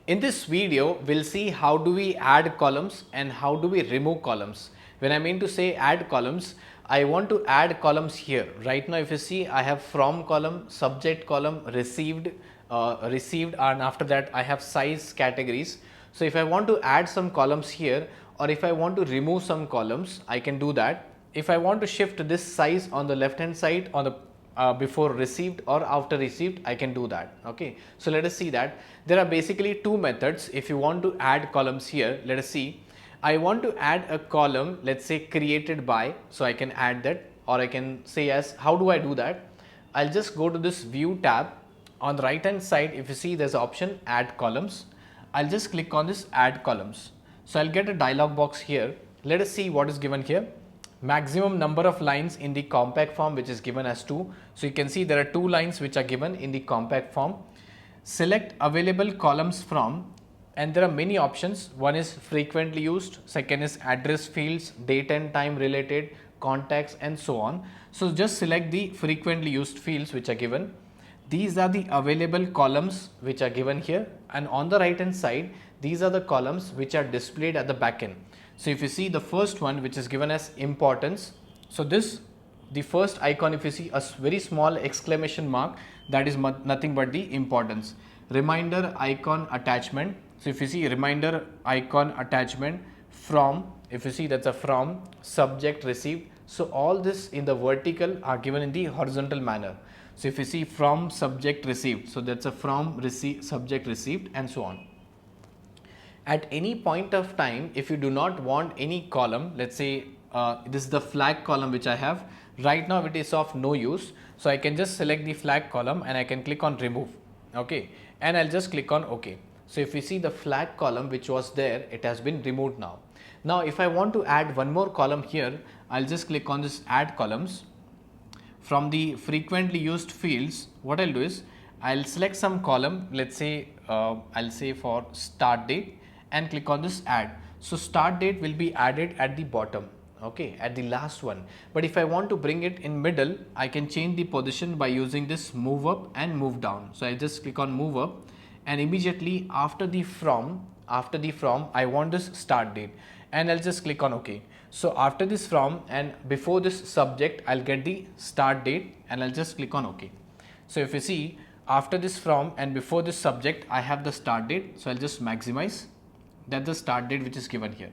In this video, we'll see how do we add columns and how do we remove columns. When I mean to say add columns, I want to add columns here. Right now, if you see, I have from column, subject column, received, and after that I have size categories. So if I want to add some columns here, or if I want to remove some columns, I can do that. If I want to shift this size on the left hand side on the before received or after received, I can do that. Okay, so let us see that there are basically two methods. If you want to add columns here, let us see. I want to add a column, let's say created by, so I can add that, or I can say as how do I do that. I'll just go to this view tab. On the right hand side, if you see, there's an option add columns. I'll just click on this add columns. So I'll get a dialog box here. Let us see what is given here. Maximum number of lines in the compact form, which is given as 2. So you can see there are 2 lines which are given in the compact form. Select available columns from, and there are many options. One is frequently used, second is address fields, date and time related, contacts, and so on. So just select the frequently used fields which are given. These are the available columns which are given here, and on the right hand side, these are the columns which are displayed at the back end. So if you see the first one, which is given as importance, so this, the first icon, if you see a very small exclamation mark, that is nothing but the importance. Reminder icon attachment. So if you see reminder icon attachment from, if you see that's a from, subject received. So all this in the vertical are given in the horizontal manner. So if you see from subject received, so that's a from subject received, and so on. At any point of time, if you do not want any column, let's say this is the flag column which I have. Right now it is of no use. So I can just select the flag column and I can click on remove. Okay. And I'll just click on OK. So if you see the flag column which was there, it has been removed now. Now if I want to add one more column here, I'll just click on this add columns. From the frequently used fields, what I'll do is I'll select some column. Let's say I'll say for start date, and click on this add. So start date will be added at the bottom, okay, at the last one. But if I want to bring it in middle, I can change the position by using this move up and move down. So I just click on move up, and immediately after the from, I want this start date, and I'll just click on OK. So after this from and before this subject, I'll get the start date, and I'll just click on OK. So if you see, after this from and before this subject, I have the start date. So I'll just maximize. That's the start date which is given here.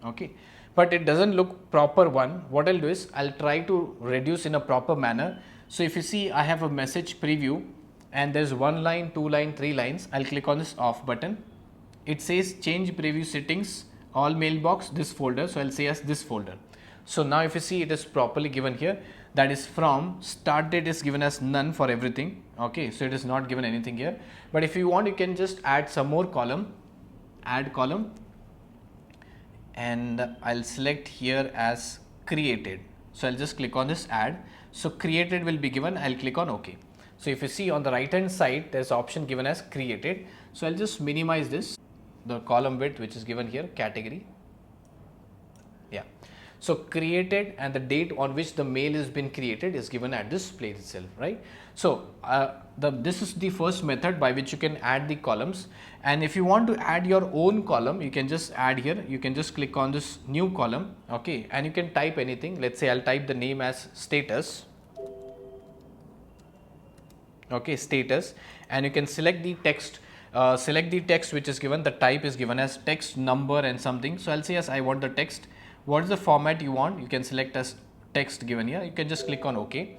Okay, but it doesn't look proper one. What I'll do is I'll try to reduce in a proper manner. So if you see, I have a message preview and there's 1 line, 2 line, 3 lines. I'll click on this off button. It says change preview settings, all mailbox, this folder. So I'll say as this folder. So now if you see, it is properly given here. That is from, start date is given as none for everything. Okay, so it is not given anything here. But if you want, you can just add some more column. Add column, and I'll select here as created. So I'll just click on this add. So created will be given. I'll click on OK. So if you see on the right hand side, there's option given as created. So I'll just minimize this, the column width which is given here, category. Yeah. So created, and the date on which the mail has been created is given at this place itself, right? So this is the first method by which you can add the columns. And if you want to add your own column, you can just add here. You can just click on this new column, okay, and you can type anything. Let's say I'll type the name as status. Okay, status, and you can select the text. Select the text which is given. The type is given as text, number, and something. So I'll say as I want the text. What is the format you want? You can select as text given here. You can just click on OK.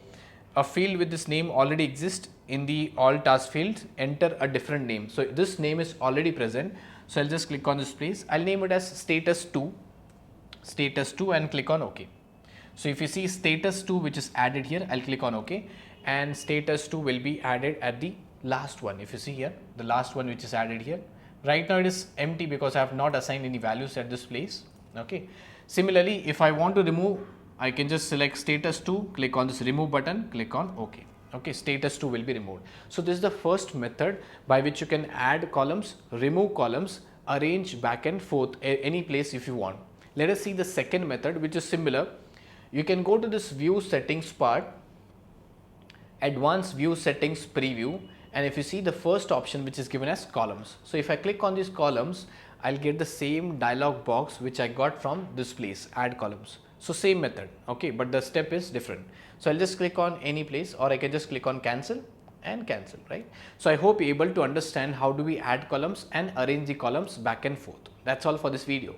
A field with this name already exists. In the all task fields, enter a different name. So this name is already present. So I'll just click on this place. I'll name it as status 2, and click on OK. So if you see status 2 which is added here, I'll click on OK, and status 2 will be added at the last one. If you see here, the last one which is added here. Right now it is empty because I have not assigned any values at this place. Okay. Similarly, if I want to remove, I can just select status 2, click on this remove button, click on OK. Okay, status 2 will be removed. So this is the first method by which you can add columns, remove columns, arrange back and forth any place if you want. Let us see the second method, which is similar. You can go to this view settings part, advanced view settings preview, and if you see the first option which is given as columns. So if I click on these columns, I'll get the same dialog box which I got from this place, add columns. So same method, okay, but the step is different. So I'll just click on any place, or I can just click on cancel and cancel, right? So I hope you're able to understand how do we add columns and arrange the columns back and forth. That's all for this video.